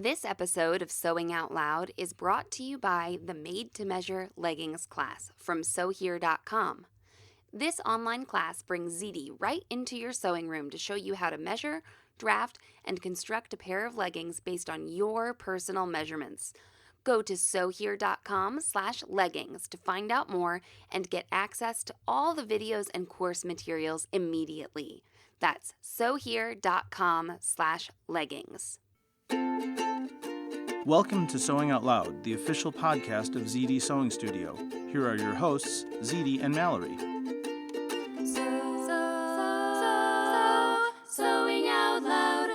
This episode of Sewing Out Loud is brought to you by the Made to Measure Leggings class from sewhere.com. This online class brings ZD right into your sewing room to show you how to measure, draft, and construct a pair of leggings based on your personal measurements. Go to sewhere.com/leggings to find out more and get access to all the videos and course materials immediately. That's sewhere.com/leggings. Welcome to Sewing Out Loud, the official podcast of ZD Sewing Studio. Here are your hosts, ZD and Mallory. Sewing Out Loud.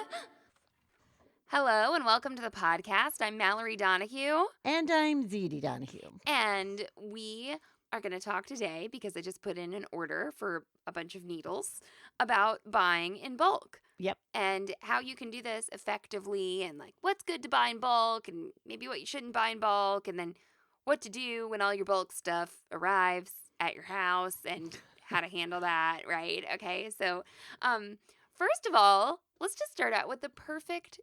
Hello and welcome to the podcast. I'm Mallory Donahue. And I'm ZD Donahue. And we are going to talk today, because I just put in an order for a bunch of needles, about buying in bulk. Yep. And how you can do this effectively, and like what's good to buy in bulk, and maybe what you shouldn't buy in bulk, and then what to do when all your bulk stuff arrives at your house and how to handle that, right? Okay, so first of all, let's just start out with the perfect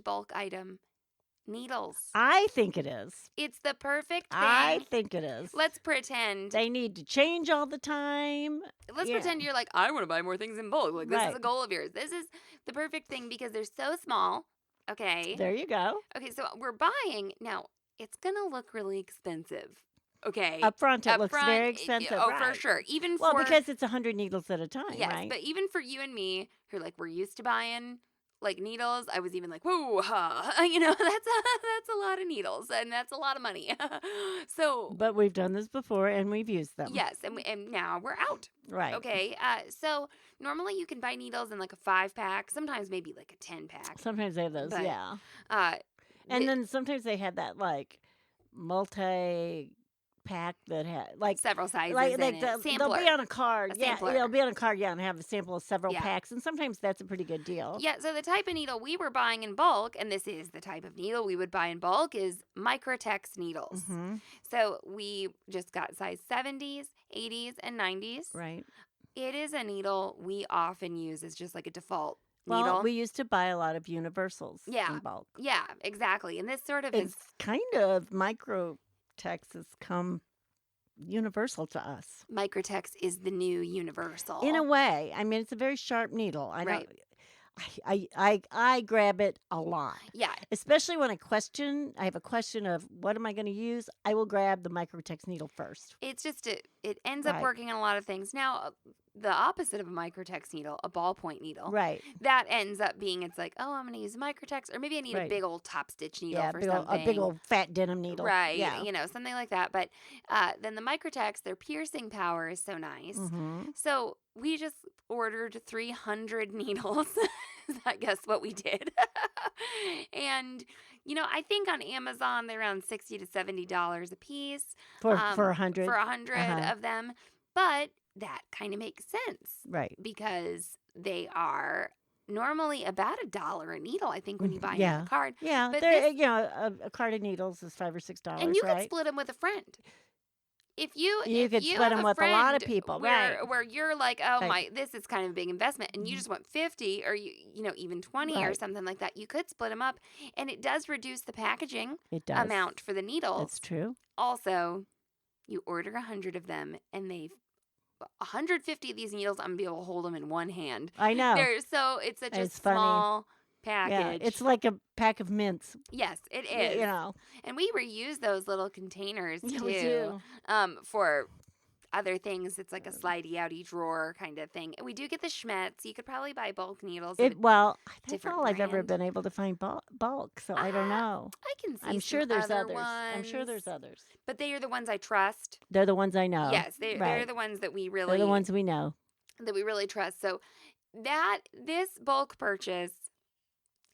bulk item. Needles. I think it is. It's the perfect thing. I think it is. Let's pretend. They need to change all the time. Let's pretend you're like, I want to buy more things in bulk. Like, this is Right. a goal of yours. This is the perfect thing because they're so small. Okay. There you go. Okay, so we're buying. Now, it's going to look really expensive. Okay. Up front, it Up looks front, very expensive. Oh, right. for sure. Even Well, for. because it's 100 needles at a time, Yes, right? but even for you and me, who we're used to buying like needles, I was even like, whoa, that's a lot of needles, and that's a lot of money. So. But we've done this before, and we've used them. Yes, and now we're out. Right. Okay, so normally you can buy needles in like a 5-pack, sometimes maybe like a 10-pack. Sometimes they have those, But, yeah. Uh, And then sometimes they had that, like, multi-pack that had, like, several sizes like in it. they'll Sampler. be on a card. A Yeah, sampler. they'll be on a card, and have a sample of several Yeah. packs. And sometimes that's a pretty good deal. Yeah, so the type of needle we were buying in bulk, and this is the type of needle we would buy in bulk, is Microtex needles. Mm-hmm. So we just got size 70s, 80s, and 90s. Right. It is a needle we often use as just like a default Well, needle. we used to buy a lot of universals Yeah. in bulk. Yeah, exactly. And this sort of It's is. kind of Microtex has come universal to us Microtex is the new universal. in a way. I mean, it's a very sharp needle. I Right. don't. I grab it a lot, Yeah, especially when I have a question of what am I going to use. I will grab the Microtex needle first. it's just it ends up Right. working on a lot of things. Now, the opposite of a Microtex needle, a ballpoint needle, Right. that ends up being, it's like, oh, I'm going to use a Microtex, or maybe I need a Right. big old top stitch needle Yeah. for A something. big old fat denim needle. Right, Yeah. something like that. But then the Microtex, their piercing power is so nice. Mm-hmm. So we just ordered 300 needles. I guess what we did. And, I think on Amazon they're around $60 to $70 a piece. For 100. For 100 Uh-huh. of them. But that kind of makes sense Right. because they are normally about $1 a needle, I think, when you buy them Yeah. on a card. Yeah. But They're, this- a card of needles is $5 or $6, And you right? could split them with a friend. If you could you split have 'em with a lot of friend people, where, right. where you're like, oh Right. this is kind of a big investment, and you Mhm. just want 50 or even 20 or Right. something like that, you could split them up, and it does reduce the packaging It does. amount for the needles. That's true. Also, you order 100 of them, and 150 of these needles, I'm gonna be able to hold them in one hand. I know. It's such a It's funny. small Yeah, package. it's like a pack of mints. Yes, it y- is. You know, And we reuse those little containers Yeah, too. we do. For other things. It's like a slidey outy drawer kind of thing. And we do get the Schmetz. You could probably buy bulk needles. at Well, that's different all I've ever brand. been able to find bulk, so I don't Ah, know. I can see I'm sure some there's other others. I'm sure there's ones, others. but they are the ones I trust. They're the ones I know. Yes, they're right. the ones that we They're really the ones we know. trust. So this bulk purchase,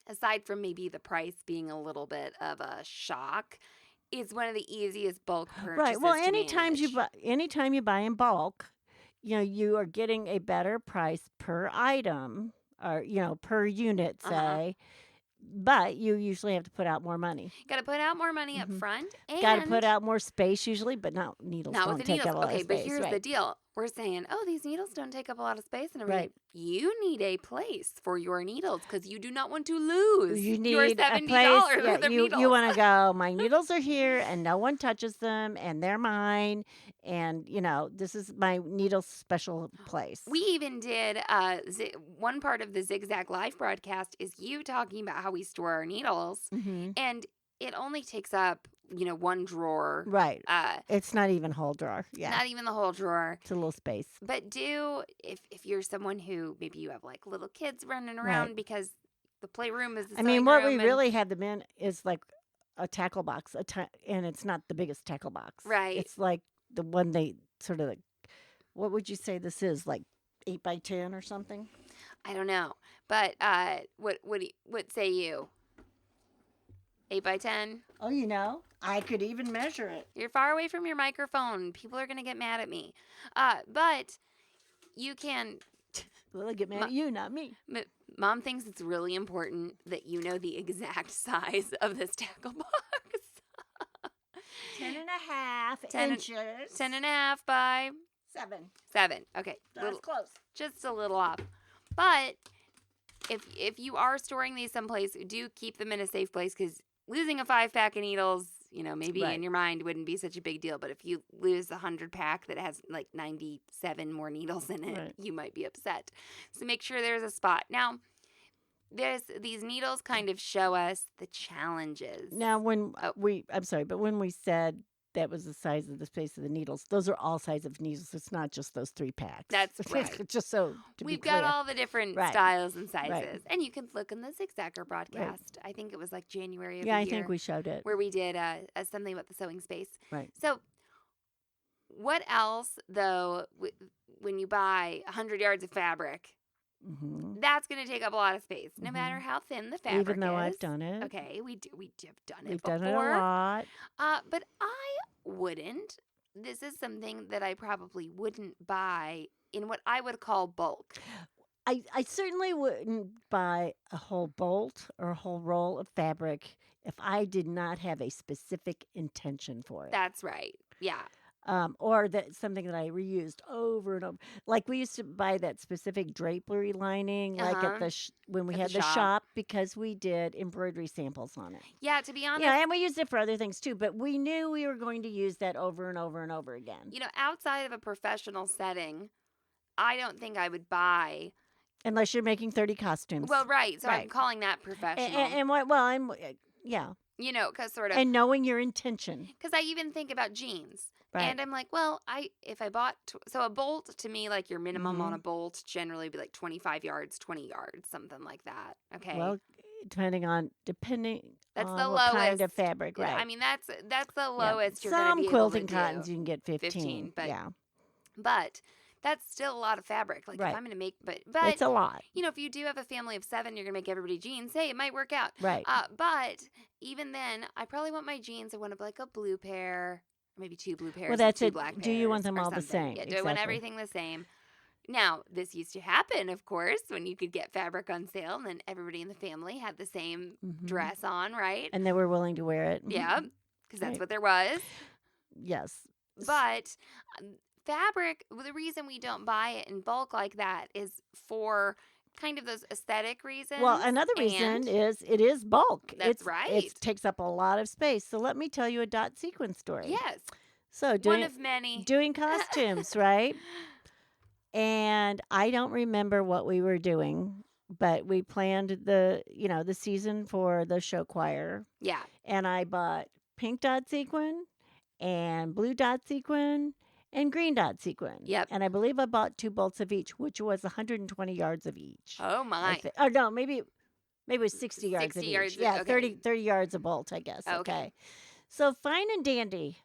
aside from maybe the price being a little bit of a shock, is one of the easiest bulk purchases. Right. Well, to anytime manage. you buy in bulk, you are getting a better price per item, or per unit, Uh-huh. say. But you usually have to put out more money. Got to put out more money up Mhm. front, Got to put and out more space usually, but needles not don't with the take needles. up a lot Okay, of but space. here's the Right. deal: we're saying, oh, these needles don't take up a lot of space and everything. Right. You need a place for your needles because you do not want to lose You your need a $70 place. Yeah, worth of you needles. want to go. My needles are here, and no one touches them, and they're mine. And this is my needle special place. We even did one part of the Zigzag Live broadcast is you talking about how we store our needles, and it only takes up one drawer. Right. It's not even whole drawer. Yeah. Not even the whole drawer. It's a little space. But if you're someone who maybe you have like little kids running around Right. because the playroom is the I mean, sewing what room we and- really have them in is like a tackle box, and it's not the biggest tackle box. Right. It's like the one they sort of like, what would you say this is, like 8 by 10 or something? I don't know. But what say you? 8 by 10? Oh, I could even measure it. You're far away from your microphone. People are going to get mad at me. But you can... Well, they get mad at you, not me. Mom thinks it's really important that you know the exact size of this tackle box. 10 and a half 10 inches. 10 and a half by 7. Okay. That's close. Just a little off. But if you are storing these someplace, do keep them in a safe place because losing a 5-pack of needles, maybe Right. in your mind wouldn't be such a big deal. But if you lose a 100-pack that has like 97 more needles in it, Right. you might be upset. So make sure there's a spot. Now, these needles kind of show us the challenges. Now, when Oh. I'm sorry, but when we said that was the size of the space of the needles, those are all sizes of needles. It's not just those 3 packs. That's right. Just so to be We've clear. got all the different Right. styles and sizes. Right. And you can look in the Zigzagger broadcast. I think it was like January of Yeah, the I year. think we showed it. Where we did something about the sewing space. Right. So, what else, though, when you buy 100 yards of fabric, Hmm. that's going to take up a lot of space, no matter how thin the fabric Even though is. I've done it. Okay, we have done it We've before. done it a lot. But I wouldn't. This is something that I probably wouldn't buy in what I would call bulk. I certainly wouldn't buy a whole bolt or a whole roll of fabric if I did not have a specific intention for it. That's right. Yeah. Or that something that I reused over and over. Like we used to buy that specific drapery lining, like Uh-huh. at when we At had the the shop. shop, because we did embroidery samples on it. Yeah, to be honest, Yeah, and we used it for other things too, but we knew we were going to use that over and over and over again. outside of a professional setting, I don't think I would buy. Unless you're making 30 costumes. Well, right. So I'm Right. calling that professional. and what? Well, yeah, Because sort of. and knowing your intention. Because I even think about jeans. Right. And I'm like, well, if I bought, so a bolt to me, like your minimum Mm-hmm. on a bolt generally would be like 25 yards, 20 yards, something like that. Okay. Well, depending that's on the what lowest kind of fabric, Yeah, right? I mean, that's the Yeah. lowest you're going to Some be able quilting to cottons do. you can get 15. but yeah, But that's still a lot of fabric. Like Right. if I'm going to make, but it's a lot, if you do have a family of 7, you're going to make everybody jeans. Hey, it might work out. right? But even then, I probably want my jeans. I want like a blue pair, or maybe 2 blue pairs. Well, and that's 2 it. black pairs. Do you want them or all the something. same? Yeah. Do I want Exactly. everything the same? Now, this used to happen, of course, when you could get fabric on sale, and then everybody in the family had the same Mhm. dress on, right? And they were willing to wear it. Yeah, because that's Right. what there was. Yes. But fabric, the reason we don't buy it in bulk like that is for kind of those aesthetic reasons. Well, another reason and- is it is bulk. That's It right. takes up a lot of space. So let me tell you a dot sequin story. Yes, So one doing of many. doing costumes, right? And I don't remember what we were doing, but we planned the season for the show choir, Yeah, and I bought pink dot sequin and blue dot sequin and green dot sequin. Yep. And I believe I bought 2 bolts of each, which was 120 yards of each. oh I my. thi- oh no, maybe it was 60 yards 60 of yards, each. Yeah, okay. 30 yards a bolt, I guess. Okay. Okay. So fine and dandy.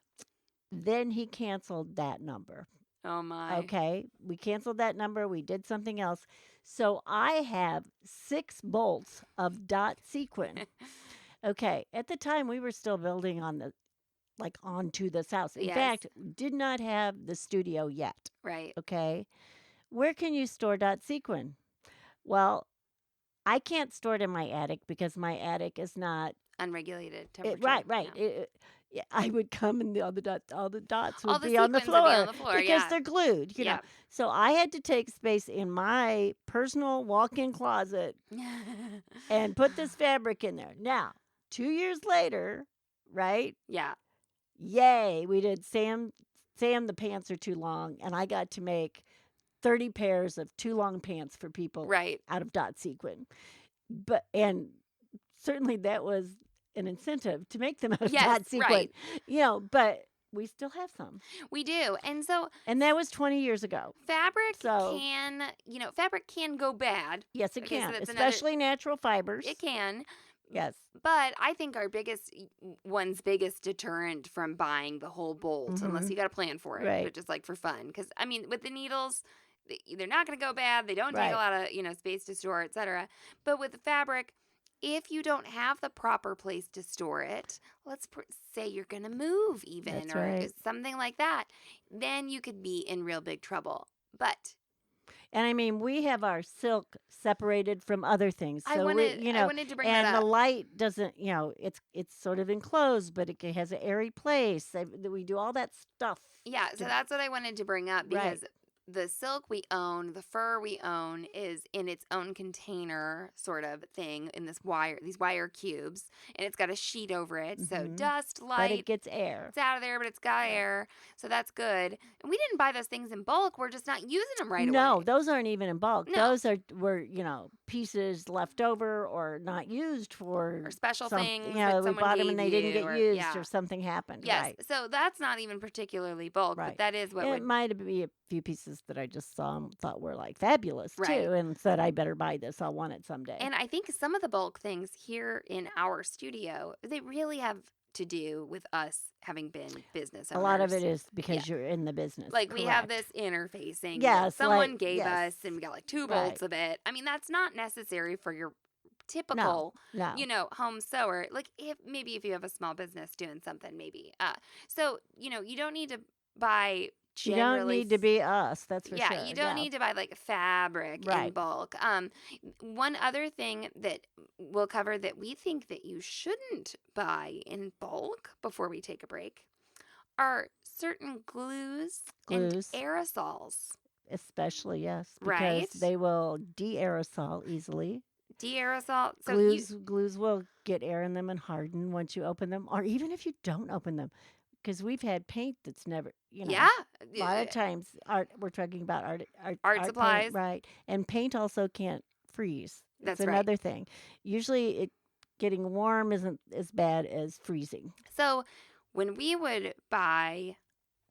Then he canceled that number. Oh my. Okay. We canceled that number. We did something else. So I have 6 bolts of dot sequin. Okay. At the time, we were still building onto this house. In Yes. fact, did not have the studio yet. Right. Okay. Where can you store dot sequin? Well, I can't store it in my attic because my attic is not unregulated temperature. Right. Yeah, I would come and all the dots would All the be on the sequins would be on floor the floor, because yeah. they're glued, Yeah. So I had to take space in my personal walk-in closet and put this fabric in there. Now, 2 years later, right? Yeah. Yay, we did Sam, the pants are too long, and I got to make 30 pairs of too long pants for people Right. out of dot sequin. And certainly that was an incentive to make them out of Yes, dot sequin. right. But we still have some. We do. And that was 20 years ago. Fabric So- fabric can go bad. Yes, it Okay, so can, that's another- especially natural fibers. It can. Yes. But I think our biggest deterrent from buying the whole bolt, unless Mhm. you got a plan for it, Right. but just like for fun. Because, I mean, with the needles, they're not going to go bad. They don't take Right. a lot of, space to store, etc. But with the fabric, if you don't have the proper place to store it, let's say you're going to move even That's or right. something like that, then you could be in real big trouble. But And I mean, we have our silk separated from other things. So I wanted to bring and that the up. light doesn't, it's sort of enclosed, but it has an airy place. We do all that stuff. Yeah, so that's what I wanted to bring up Right. because the silk we own, the fur we own is in its own container sort of thing in these wire cubes, and it's got a sheet over it. So Mhm. dust, But light, it gets air. it's out of there, but it's got air. So that's good. And we didn't buy those things in bulk. We're just not using them right No, away. those aren't even in bulk. No. Those were pieces left over or not used for Or special some- things we that someone bought them and they gave didn't you get or- used yeah. or something happened. Yes. Right. So that's not even particularly bulk, Right. but that is what It would might be a few pieces that I just saw and thought were like fabulous Right. too, and said I better buy this. I'll want it someday. And I think some of the bulk things here in our studio, they really have to do with us having been business owners. a lot of it is because you're in the business. Like we have correct. this interfacing. that Yes, someone like- gave yes. us, and we got like 2 Right. bolts of it. I mean, that's not necessary for your typical, No. home sewer. Like if you have a small business doing something, maybe. So you don't need to buy. You don't need to be us. That's for Yeah, sure. you don't need to buy like fabric in Right. bulk. One other thing that we'll cover that we think that you shouldn't buy in bulk before we take a break are certain glues. Glues. and aerosols. Especially yes, because Right. they will de-aerosol easily. De-aerosol. So Glues will get air in them and harden once you open them, or even if you don't open them, because we've had paint that's never, yeah. A lot of times, we're talking about art Art paint, supplies. right? And paint also can't freeze. That's It's right. another thing. Usually, getting warm isn't as bad as freezing. So when we would buy,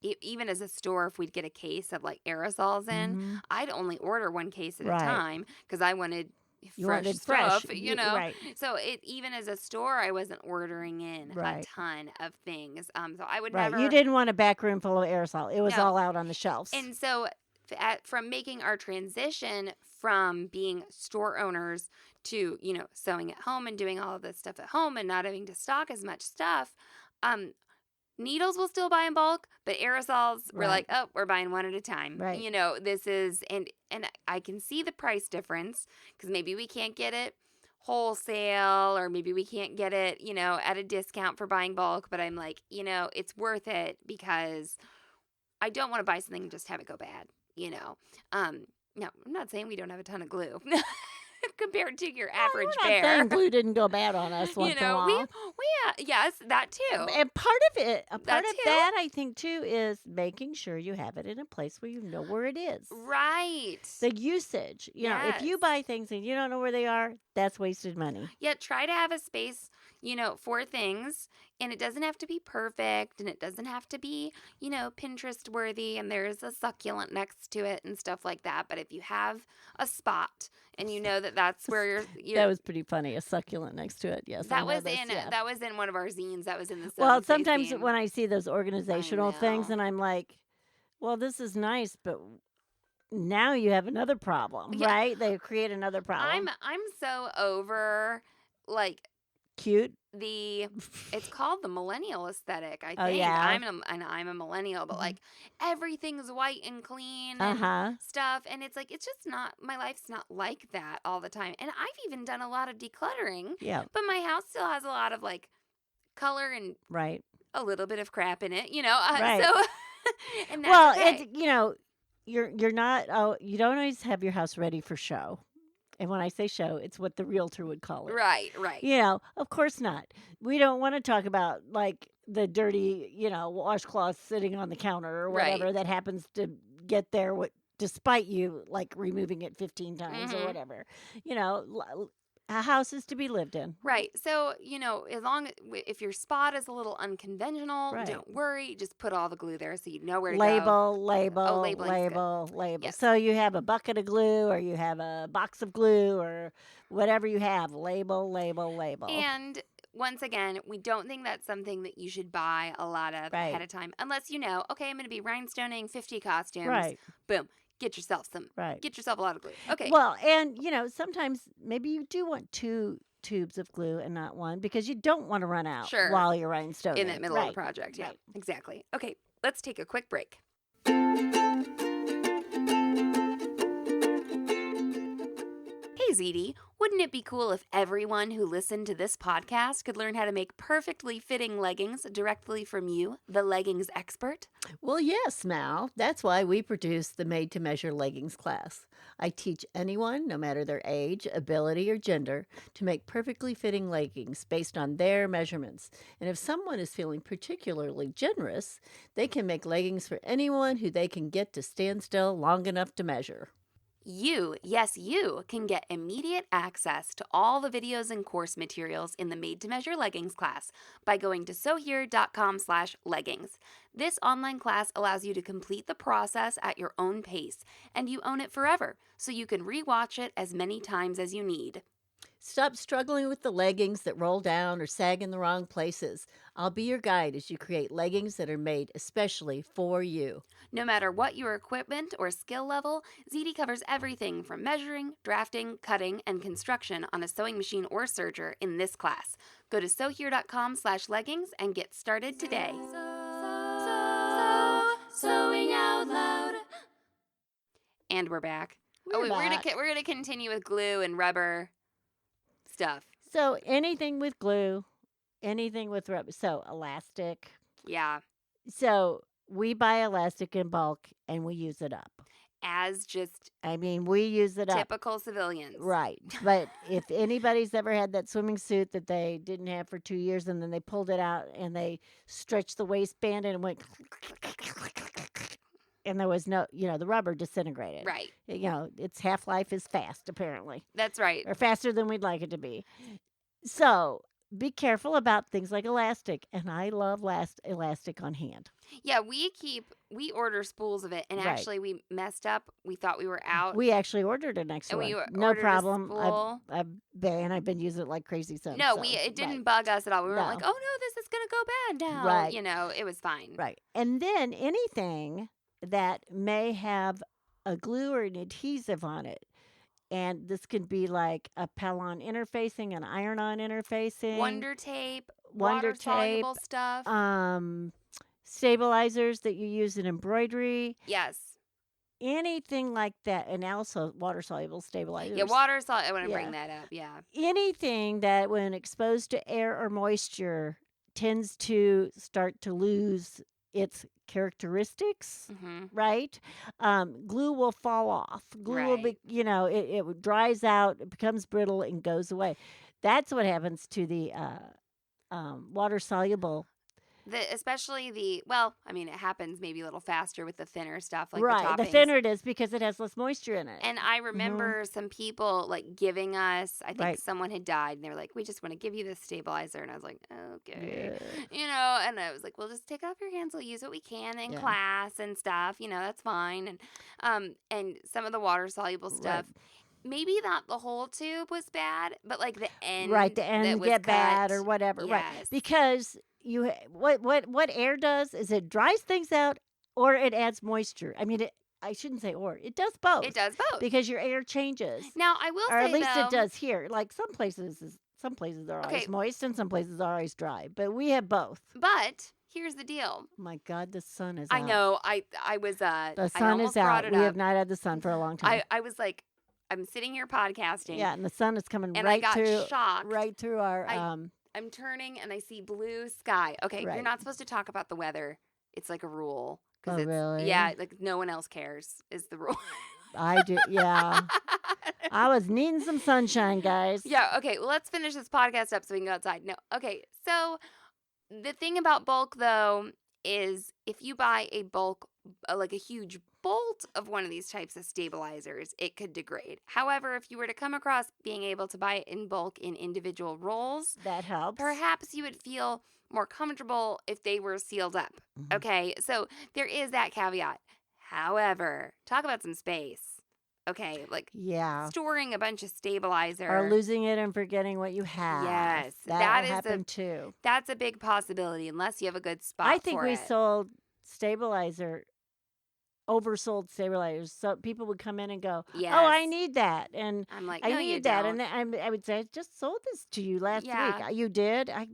even as a store, if we'd get a case of like aerosols in, Mhm. I'd only order 1 case at Right. a time because I wanted You fresh wanted stuff, fresh, right? So even as a store, I wasn't ordering in a Right. ton of things. So I would Right. never. You didn't want a back room full of aerosol. It was No. all out on the shelves. And so from making our transition from being store owners to, sewing at home and doing all of this stuff at home and not having to stock as much stuff, needles we'll still buy in bulk, but aerosols, we're Right. like, oh, we're buying one at a time. Right. This is, and I can see the price difference because maybe we can't get it wholesale or maybe we can't get it, at a discount for buying bulk, but I'm like, it's worth it because I don't want to buy something and just have it go bad, No, I'm not saying we don't have a ton of glue compared to your average We're not bear. saying glue didn't go bad on us once in a while. Yes, that too. And part of That too. that, I think, too, is making sure you have it in a place where you know where it is. Right. The usage. If you Yes. buy things and you don't know where they are, that's wasted money. Yeah, try to have a space, for things. And it doesn't have to be perfect and it doesn't have to be, Pinterest worthy and there's a succulent next to it and stuff like that. But if you have a spot and you know that that's where you're That was pretty funny. A succulent next to it. Yes. I that know was this, in yeah. that was in one of our zines. That was in the Well, Seven Face sometimes zine. when I see those organizational things know. and I'm like, well, this is nice, but now you have another problem, Yeah. right? They create another problem. I'm so over like Cute. It's called the millennial aesthetic, I Oh, think. yeah. I'm a millennial, but Mhm. like everything's white and clean Uh and huh. stuff, and it's like it's just not my life's not like that all the time. And I've even done a lot of decluttering, Yeah. but my house still has a lot of like color and Right. a little bit of crap in it, Right. so and that's Well, okay. it's you're not. Oh, you don't always have your house ready for show. And when I say show, it's what the realtor would call it. Right. Of course not. We don't want to talk about like the dirty, washcloth sitting on the counter or Right. whatever that happens to get there despite you like removing it 15 times or Mhm. whatever. A house is to be lived in. Right. So, as long if your spot is a little unconventional, Right. don't worry. Just put all the glue there so you know where to go. Label, label, labeling's good. label. Yes. So you have a bucket of glue or you have a box of glue or whatever you have. Label, label, label. And once again, we don't think that's something that you should buy a lot of ahead Right. of time. Unless you know, okay, I'm going to be rhinestoning 50 costumes. Right, Boom. Get yourself right. a lot of glue. Okay. Well, and sometimes maybe you do want 2 tubes of glue and not 1 because you don't want to run out Sure. while you're rhinestoning. In that middle of the Right, project. Yeah, right. exactly. Okay, let's take a quick break. Hey, ZD, wouldn't it be cool if everyone who listened to this podcast could learn how to make perfectly fitting leggings directly from you, the leggings expert? Well, yes, Mal. That's why we produce the Made to Measure Leggings class. I teach anyone, no matter their age, ability, or gender, to make perfectly fitting leggings based on their measurements. And if someone is feeling particularly generous, they can make leggings for anyone who they can get to stand still long enough to measure. You, yes, you can get immediate access to all the videos and course materials in the Made to Measure Leggings class by going to sewhere.com/leggings. This online class allows you to complete the process at your own pace, and you own it forever, so you can rewatch it as many times as you need. Stop struggling with the leggings that roll down or sag in the wrong places. I'll be your guide as you create leggings that are made especially for you. No matter what your equipment or skill level, ZD covers everything from measuring, drafting, cutting, and construction on a sewing machine or serger in this class. Go to sewhere.com/leggings and get started today. Sewing out loud. And we're back. We're back. We're gonna continue with glue and rubber stuff. So anything with glue, anything with rubber. So elastic. Yeah, So we buy elastic in bulk and we use it up. as just We use it up. typical civilians. Right. But if anybody's ever had that swimming suit that they didn't have for 2 years and then they pulled it out and they stretched the waistband and it went and there was no, the rubber disintegrated. Right. Its half-life is fast apparently, That's right. or faster than we'd like it to be. So be careful about things like elastic. And I love elastic on hand. Yeah, we order spools of it, and Right. actually we messed up. We thought we were out. We actually ordered an extra And we one. ordered No a problem. spool. I've been using it like crazy since. No, so, it didn't right. bug us at all. We weren't like, No. oh no, this is gonna go bad now. Right. It was fine. Right. And then anything that may have a glue or an adhesive on it. And this could be like a Pellon interfacing, an iron-on interfacing, Wonder tape, Wonder water soluble stuff. stabilizers that you use in embroidery, Yes. anything like that, and also water-soluble stabilizers. Yeah, water salt. I want to Yeah. bring that up. Yeah. Anything that, when exposed to air or moisture, tends to start to lose its characteristics. Mm-hmm. Right? Glue will fall off. Glue will be, it dries out, it becomes brittle and goes away. That's what happens to the water soluble. Especially it happens maybe a little faster with the thinner stuff, like Right. the The toppings. thinner it is because it has less moisture in it. And I remember some people like giving us, I think Right. someone had died and they were like, we just want to give you this stabilizer. And I was like, okay. Yeah. And I was like, well, just take it off your hands. We'll use what we can in Yeah. class and stuff. That's fine. And some of the water soluble stuff, maybe not the whole tube was bad, but like the end. Right. The that end was get bad cut. or whatever. Right. Yes. Because what air does is it dries things out or it adds moisture. I shouldn't say or. It does both. It does both. Because your air changes. Now, I will Or say, at least though, it does here. Like some some places are Okay. always moist and some places are always dry. But we have both. But here's the deal. My God, the sun is I out. know. I was The I sun almost is brought out. it We up. have not had the sun for a long time. I was like, I'm sitting here podcasting. Yeah, and the sun is coming And I right got through shocked. right through our I'm turning and I see blue sky. Okay, you're Right. not supposed to talk about the weather. It's like a rule. Oh, It's, really? Yeah, like no one else cares is the rule. I do. Yeah, I was needing some sunshine, guys. Yeah, okay, well, let's finish this podcast up so we can go outside. No, okay, so the thing about bulk, though, is if you buy a bulk, like a huge bolt of one of these types of stabilizers, it could degrade. However, if you were to come across being able to buy it in bulk in individual rolls, That helps. perhaps you would feel more comfortable if they were sealed up. Mhm. Okay, so there is that caveat. However, talk about some space. Okay, like Yeah. storing a bunch of stabilizer. Or losing it and forgetting what you have. Yes, that that is a- happened too. That's a big possibility unless you have a good spot I think for we it. sold oversold stabilizers. So people would come in and go, Yes. "Oh, I need that," and I'm like, I no, you need that, don't. and then I would say, "I just sold this to you last Yeah. week. You did? Yeah,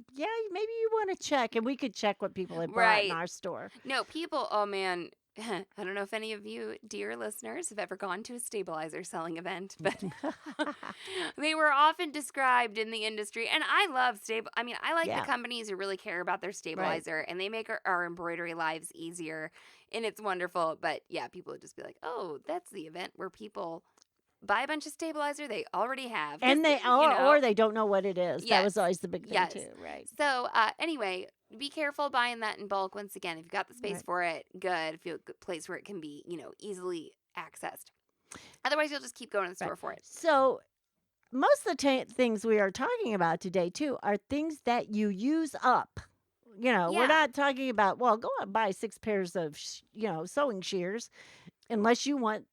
maybe you want to check, and we could check what people had bought Right. in our store. No, people, oh man, I don't know if any of you, dear listeners, have ever gone to a stabilizer selling event, but they were often described in the industry. And I love I like Yeah. the companies who really care about their stabilizer and they make our embroidery lives easier. And it's wonderful. But yeah, people would just be like, oh, that's the event where people buy a bunch of stabilizer they already have. 'Cause, And they you know, or they don't know what it is. That was Yes. always the big thing Yes. too, right? So anyway, be careful buying that in bulk. Once again, if you've got the space Right. for it, good. If you have a good place where it can be, easily accessed. Otherwise, you'll just keep going to the store Right. for it. So most of the things we are talking about today too are things that you use up. Yeah. We're not talking about, well, go out and buy 6 pairs of sewing shears unless you want,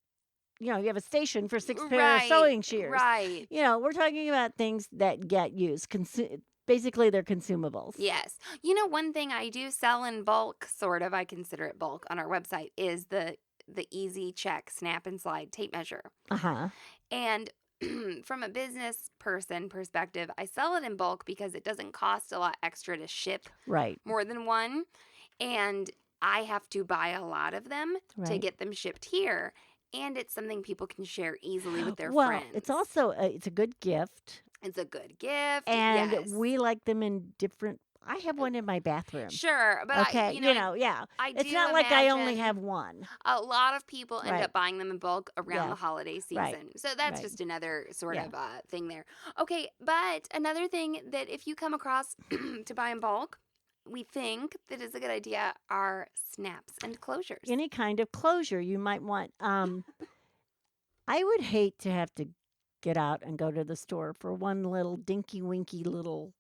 you have a station for 6 pairs of sewing shears. Right. We're talking about things that get used. Basically, they're consumables. Yes. One thing I do sell in bulk, sort of, I consider it bulk on our website, is the Easy Check Snap and Slide tape measure. Uh-huh. And from a business person perspective, I sell it in bulk because it doesn't cost a lot extra to ship Right. more than one. And I have to buy a lot of them to Right. get them shipped here. And it's something people can share easily with their Well, friends. it's also it's a good gift, It's a good gift. and yes. we like them in different. I have one in my bathroom. Sure, but Okay, yeah. I It's do not like I only imagine have one. a lot of people end Right. up buying them in bulk around Yeah. the holiday season. Right. So that's Right. just another sort Yeah. of thing there. Okay, but another thing that if you come across to buy in bulk, we think that is a good idea are snaps and closures. Any kind of closure you might want. I would hate to have to get out and go to the store for one little dinky winky little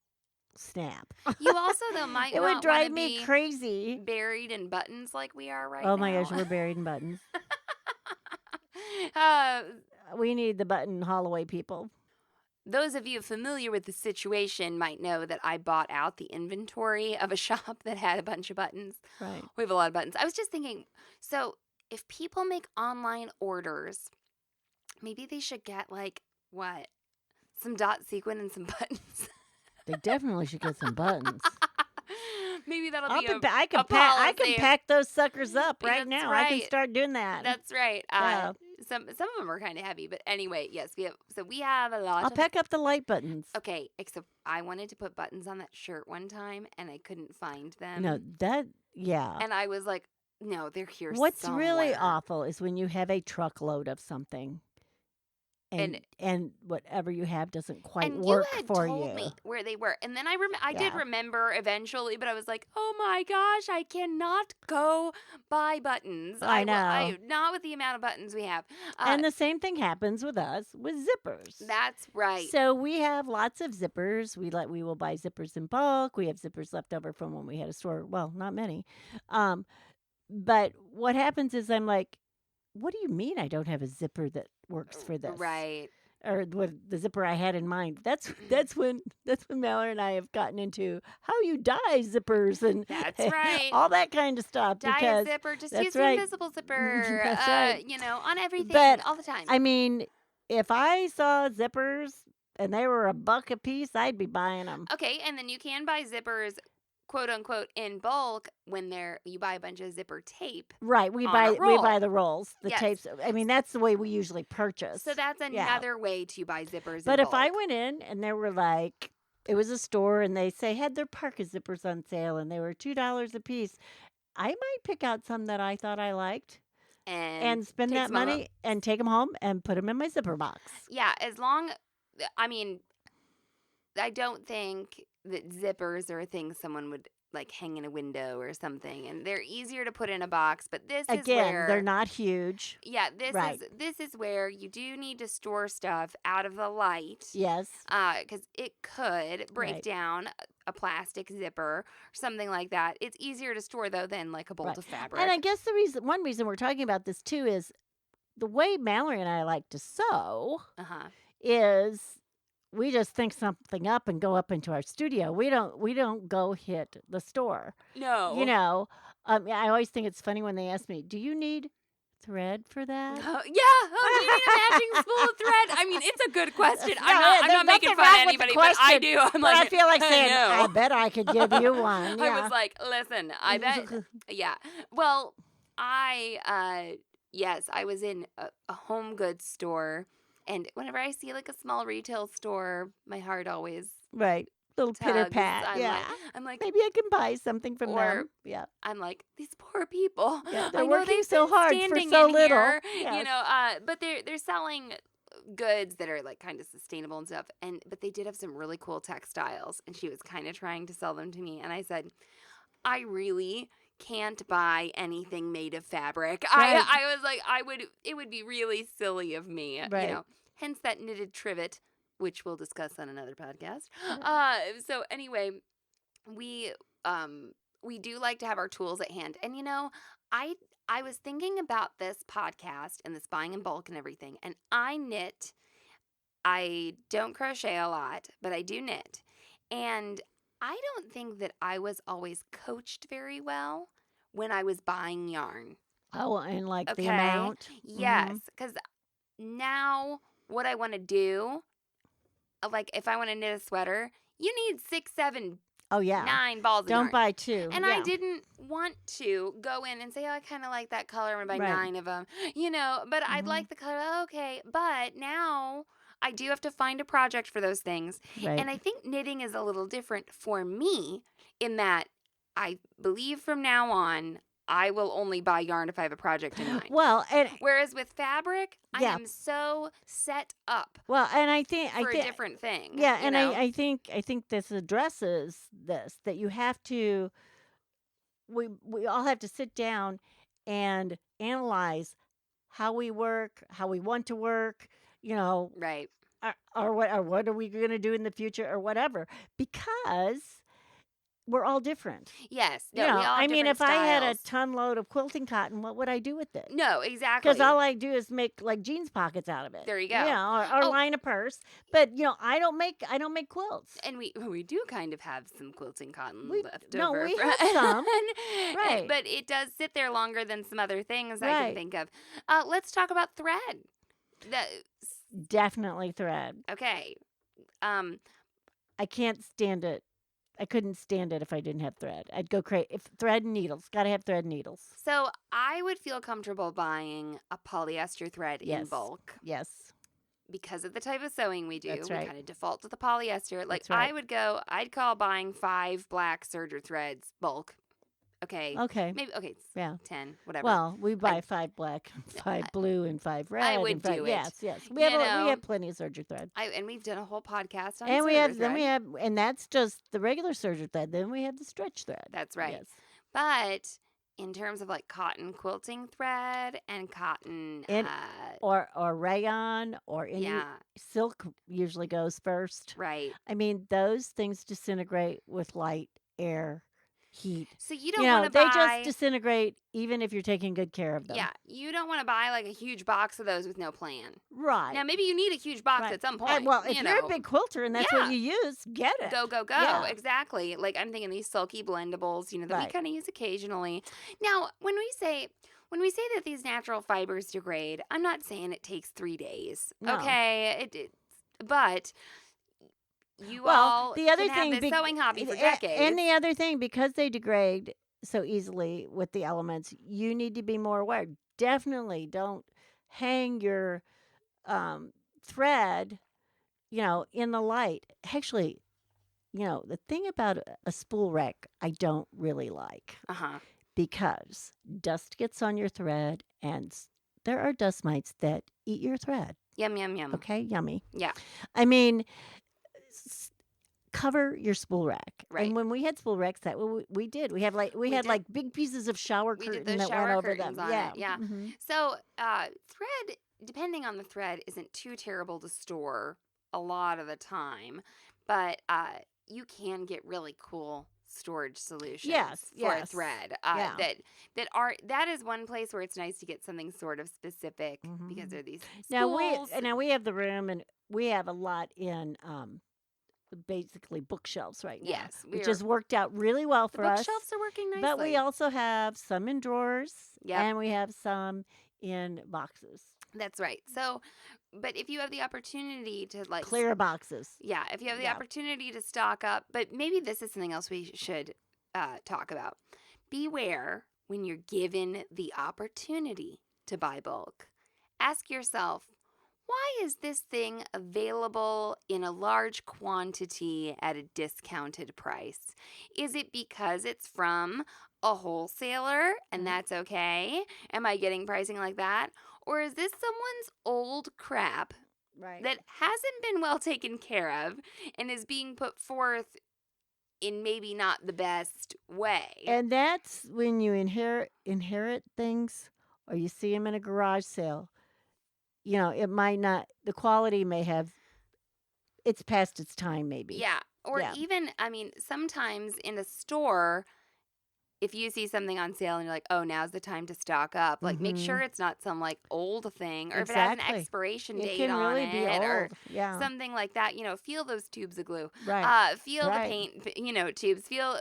snap. You also, though, might It not would drive wanna me be crazy. buried in buttons like we are right Oh now. my gosh, we're buried in buttons. uh, We need the button Holloway people. Those of you familiar with the situation might know that I bought out the inventory of a shop that had a bunch of buttons. Right. We have a lot of buttons. I was just thinking, so if people make online orders, maybe they should get some dot sequin and some buttons. They definitely should get some buttons. Maybe that'll I be can a I can policy. pack those suckers up right That's now. I can right. start doing that. That's right. Yeah. Some of them are kind of heavy, but anyway, yes, we have a lot I'll of pack up the light buttons. Okay, except I wanted to put buttons on that shirt one time and I couldn't find them. No, yeah. And I was like, no, they're here What's really somewhere. awful is when you have a truckload of something and whatever you have doesn't quite And work you had for told you. me where they were. And then I did Yeah. remember eventually, but I was like, oh my gosh, I cannot go buy buttons. I will- know. not with the amount of buttons we have. And the same thing happens with us with zippers. That's right. So we have lots of zippers. We will buy zippers in bulk. We have zippers left over from when we had a store. Well, not many. But what happens is I'm like, what do you mean I don't have a zipper that works for this? Right. Or what the zipper I had in mind. That's when Mallory and I have gotten into how you dye zippers and That's right. all that kind of stuff. Dye a because zipper. Just that's use right. the invisible zipper. That's right. On everything But, all the time. I mean, if I saw zippers and they were $1 a piece, I'd be buying them. Okay, and then you can buy zippers, quote unquote, in bulk when you buy a bunch of zipper tape. Right, we On a buy roll. the rolls, the Yes. tapes. I mean, that's the way we usually purchase. So that's another way to buy zippers But in if I bulk. went in and there were like, it was a store and they say had their parka zippers on sale and they were $2 a piece, I might pick out some that I thought I liked and spend take that some of money and take them home and put them in my zipper box. Yeah, I mean, I don't think that zippers are a thing someone would like hang in a window or something, and they're easier to put in a box. But this is Again, where they're not huge. Yeah, Right. this is where you do need to store stuff out of the light. Yes. Because it could break Right. down a plastic zipper or something like that. It's easier to store though than like a bolt Right. of fabric. And I guess one reason we're talking about this too is the way Mallory and I like to sew is we just think something up and go up into our studio. We don't go hit the store. No. You know, I always think it's funny when they ask me, "Do you need thread for that?" Oh, yeah. Oh, do you need a matching spool of thread? I mean, it's a good question. No, I'm there's not making nothing fun of wrong with the anybody, but I question, do. I'm But like, I feel like saying, know. "I bet I could give you one." I Yeah. was like, listen, I bet. Yeah. Well, yes, I was in a home goods store, and whenever I see like a small retail store, my heart always Right. Little pitter tugs. pat. Yeah. I'm like, Maybe I can buy something from Or them. Yeah. I'm like, these poor people. Yeah, they're I know working they've so been hard for standing so in little. here, Yes. you know. But they're selling goods that are like kind of sustainable and stuff. But they did have some really cool textiles, and she was kind of trying to sell them to me, and I said, I really can't buy anything made of fabric. Right. I was like, it would be really silly of me, Right. you know. Hence that knitted trivet, which we'll discuss on another podcast. So anyway, we do like to have our tools at hand. And you know, I was thinking about this podcast and this buying in bulk and everything, and I knit. I don't crochet a lot, but I do knit. And I don't think that I was always coached very well when I was buying yarn. Oh, and like the Okay. amount. Yes, because now what I want to do, like if I want to knit a sweater, you need 6, 7, Oh yeah. 9 balls of Don't yarn. buy two. And yeah. I didn't want to go in and say, oh, I kind of like that color. I'm going to buy Right. 9 of them, you know, but I'd Mhm. like the color. Okay. But now I do have to find a project for those things. Right. And I think knitting is a little different for me in that I believe from now on, I will only buy yarn if I have a project in mind. Well, and Whereas with fabric, I Yeah. am so set up I think for a different thing. yeah, you and know? I think this addresses this, that you have to we all have to sit down and analyze how we work, how we want to work, you know, Right. or what are we going to do in the future or whatever, because we're all different. Yes. No, You know, we all have I mean, different if I had a styles. ton load of quilting cotton, what would I do with it? No, exactly. Because all I do is make like jeans pockets out of it. There you go. Yeah, or Oh. line a purse. But you know, I don't make quilts. And we do kind of have some quilting cotton We- left no, over. we for- have some. And- Right. But it does sit there longer than some other things I Right. can think of. Let's talk about thread. Definitely thread. Okay. I can't stand it. I couldn't stand it if I didn't have thread. I'd go crazy. If thread and needles, gotta have thread and needles. So I would feel comfortable buying a polyester thread in Yes. bulk Yes. because of the type of sewing we do. That's We right. kind of default to the polyester. Like That's right. I'd call buying 5 black serger threads bulk. Okay. Okay. Maybe it's Yeah. 10, whatever. Well, we buy 5 black, 5 blue, and 5 red. would and 5, do it. Yes. We You have know. plenty of serger thread. And we've done a whole podcast on And we serger have thread. and that's just the regular serger thread. Then we have the stretch thread. That's right. Yes. But in terms of like cotton quilting thread and cotton, Or rayon or any yeah, silk usually goes first. right. I mean, those things disintegrate with light, air, heat. So you don't You want know, to they buy. just disintegrate even if you're taking good care of them. Yeah, you don't want to buy like a huge box of those with no plan. Right. Now maybe you need a huge box Right. at some And, point. well, if you you're know. a big quilter and that's what you use, get it. Go, Yeah. exactly. Like I'm thinking these silky blendables, you know, that we Right. kind of use occasionally. Now, when we say that these natural fibers degrade, I'm not saying it takes 3 days. No. Okay, but you Well, all the other can have thing, this sewing hobby for and decades. the other thing, because they degrade so easily with the elements, you need to be more aware. Definitely don't hang your thread, in the light. Actually, the thing about a spool rack I don't really like Uh-huh. because dust gets on your thread and there are dust mites that eat your thread. Yum, yum, yum. Okay, yummy. Yeah. I mean, s- cover your spool rack. Right. And when we had spool racks, that we did. We had did. like big pieces of shower We did curtain those that went shower over them. curtains on Yeah. it. Yeah. Mhm. So, thread, depending on the thread, isn't too terrible to store a lot of the time, but you can get really cool storage solutions Yes, for a yes. thread. Yeah. That is one place where it's nice to get something sort of specific because Mhm. they're these Now spools. we have the room and we have a lot in basically bookshelves right now, Yes, which has worked out really well the for us. bookshelves are working nicely. But we also have some in drawers Yep. and we have some in boxes. That's right. So, but if you have the opportunity to like Clear boxes. yeah, if you have the Yeah. opportunity to stock up, but maybe this is something else we should talk about. Beware when you're given the opportunity to buy bulk. Ask yourself, why is this thing available in a large quantity at a discounted price? Is it because it's from a wholesaler and Mhm. that's okay? Am I getting pricing like that? Or is this someone's old crap Right. that hasn't been well taken care of and is being put forth in maybe not the best way? And that's when you inherit things or you see them in a garage sale. It might not, the quality may have, it's past its time maybe. Yeah. Or Yeah. even, I mean, sometimes in a store, if you see something on sale and you're like, oh, now's the time to stock up, like make sure Mhm. it's not some like old thing, or if it has an Exactly. expiration It date can on really it, be or old. Yeah. something like that. Feel those tubes of glue. Right. Feel the Right. paint, tubes. Feel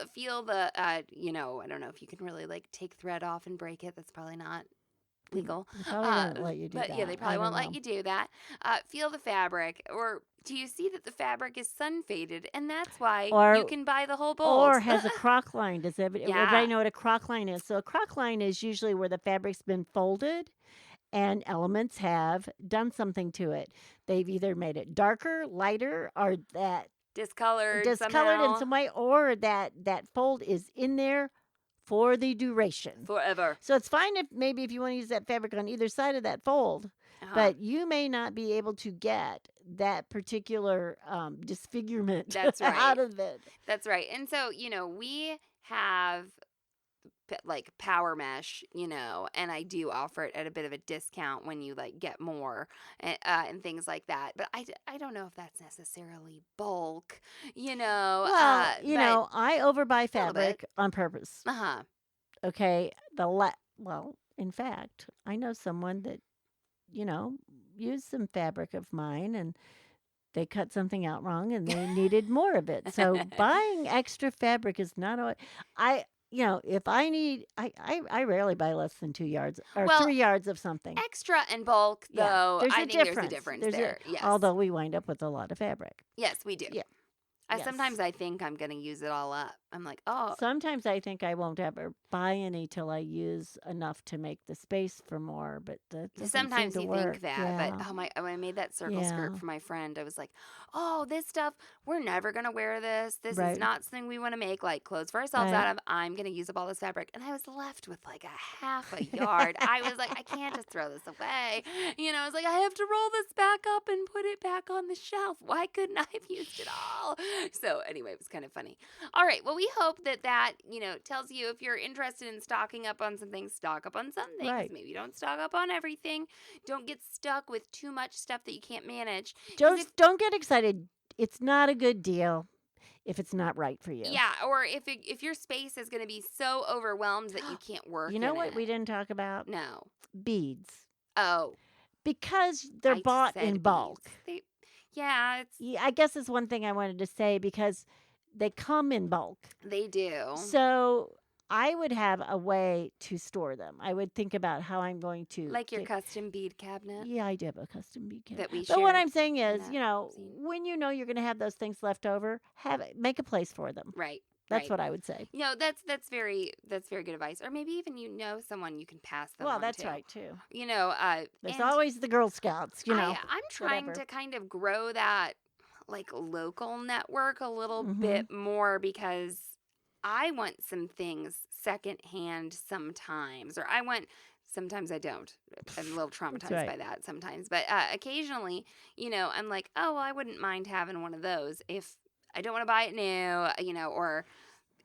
the, I don't know if you can really like take thread off and break it. That's probably not legal. They probably won't let you do But that. yeah, they I probably don't won't know. let you do that. Feel the fabric, or do you see that the fabric is sun faded, and that's why you Or can buy the whole or bolt. has a crock line. Does Yeah. everybody know what a crock line is? So a crock line is usually where the fabric's been folded and elements have done something to it. They've either made it darker, lighter, or that Discolored discolored in somehow. some way, or that fold is in there for the duration. Forever. So it's fine if you want to use that fabric on either side of that fold, but you may not be able to get that particular disfigurement That's right. out of it. That's right. And so, we have like power mesh, and I do offer it at a bit of a discount when you like get more and things like that. But I don't know if that's necessarily bulk, Well, but I overbuy bit. fabric on purpose. uh-huh. Okay, well, in fact, I know someone that used some fabric of mine and they cut something out wrong and they needed more of it. So buying extra fabric is not always, if I need, I rarely buy less than 2 yards or Well, 3 yards of something. Extra and bulk, Yeah, though, there's I a think there's a difference. difference There's a- there. Yes. Although we wind up with a lot of fabric. Yes, we do. Yeah. Yes. Sometimes I think I'm going to use it all up. I'm like, oh, Sometimes I think I won't ever buy any till I use enough to make the space for more, but that doesn't sometimes seem to you work. think that, Yeah. but when I made that circle Yeah. skirt for my friend, I was like, oh, this stuff, we're never going to wear this. This is Right. not something we want to make like clothes for ourselves Right. out of. I'm going to use up all this fabric. And I was left with like a half a yard. I was like, I can't just throw this away. I was like, I have to roll this back up and put it back on the shelf. Why couldn't I have used it all? So anyway, it was kind of funny. All right. Well, we hope that tells you if you're interested in stocking up on some things, stock up on some things. Right. Maybe don't stock up on everything. Don't get stuck with too much stuff that you can't manage. Just don't get excited. It's not a good deal if it's not right for you. Yeah, or if your space is going to be so overwhelmed that you can't work. You know in what it. we didn't talk about? No. Beads. Oh. Because they're I bought said in bulk. beads. Yeah, I guess is one thing I wanted to say because they come in bulk. they do. So I would have a way to store them. I would think about how I'm going to Like your get- custom bead cabinet Yeah, I do have a custom bead cabinet. that we But what shared I'm saying in is, that scene. when you know you're going to have those things left over, make a place for them. Right. That's right. what I would say. That's very good advice. Or maybe even someone you can pass them Well, on that's to. right too. There's There's always the Girl Scouts, I'm trying whatever. to kind of grow that like local network a little Mhm. bit more because I want some things secondhand sometimes, or sometimes I don't. I'm a little traumatized right. by that sometimes, but occasionally, I'm like, oh, well, I wouldn't mind having one of those if I don't want to buy it new, or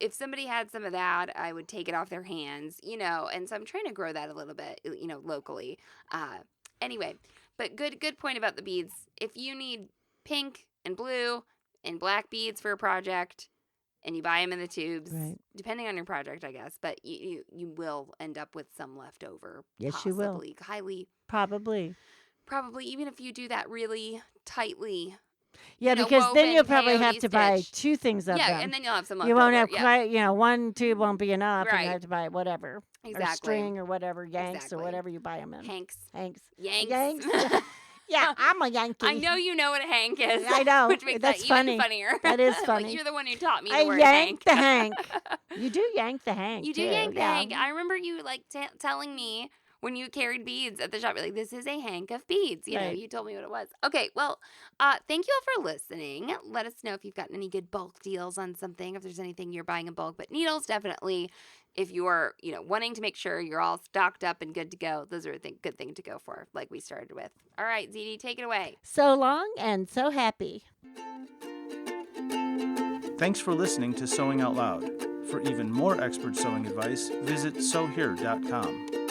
if somebody had some of that, I would take it off their hands, and so I'm trying to grow that a little bit, locally. Anyway, but good point about the beads. If you need pink and blue and black beads for a project and you buy them in the tubes, Right. depending on your project, I guess, but you will end up with some left over. Yes, you will. Possibly, highly, Probably. probably, even if you do that really tightly. Yeah, because then woven you'll probably have peyote to buy stitch. 2 things of Yeah, them. and then you'll have some left You won't over. have Yeah, quite, 1 tube won't be enough, and Right. you have to buy whatever. Or exactly. string or whatever, Yanks Exactly. or whatever you buy them in. Hanks. Hanks. Yanks. Yanks. Yeah, I'm a Yankee. I know you know what a hank is. I know. Which makes That's that funny. even funnier. That is Like, funny. you're the one who taught me the I word yanked hank. the hank. You do yank the hank. You do too, yank the yeah. hank. I remember you like telling me when you carried beads at the shop. You're like, this is a hank of beads. Right. You told me what it was. Okay, well, thank you all for listening. Let us know if you've gotten any good bulk deals on something, if there's anything you're buying in bulk. But needles, definitely, if you're, wanting to make sure you're all stocked up and good to go, those are a good thing to go for, like we started with. All right, ZD, take it away. So long and so happy. Thanks for listening to Sewing Out Loud. For even more expert sewing advice, visit sewhere.com.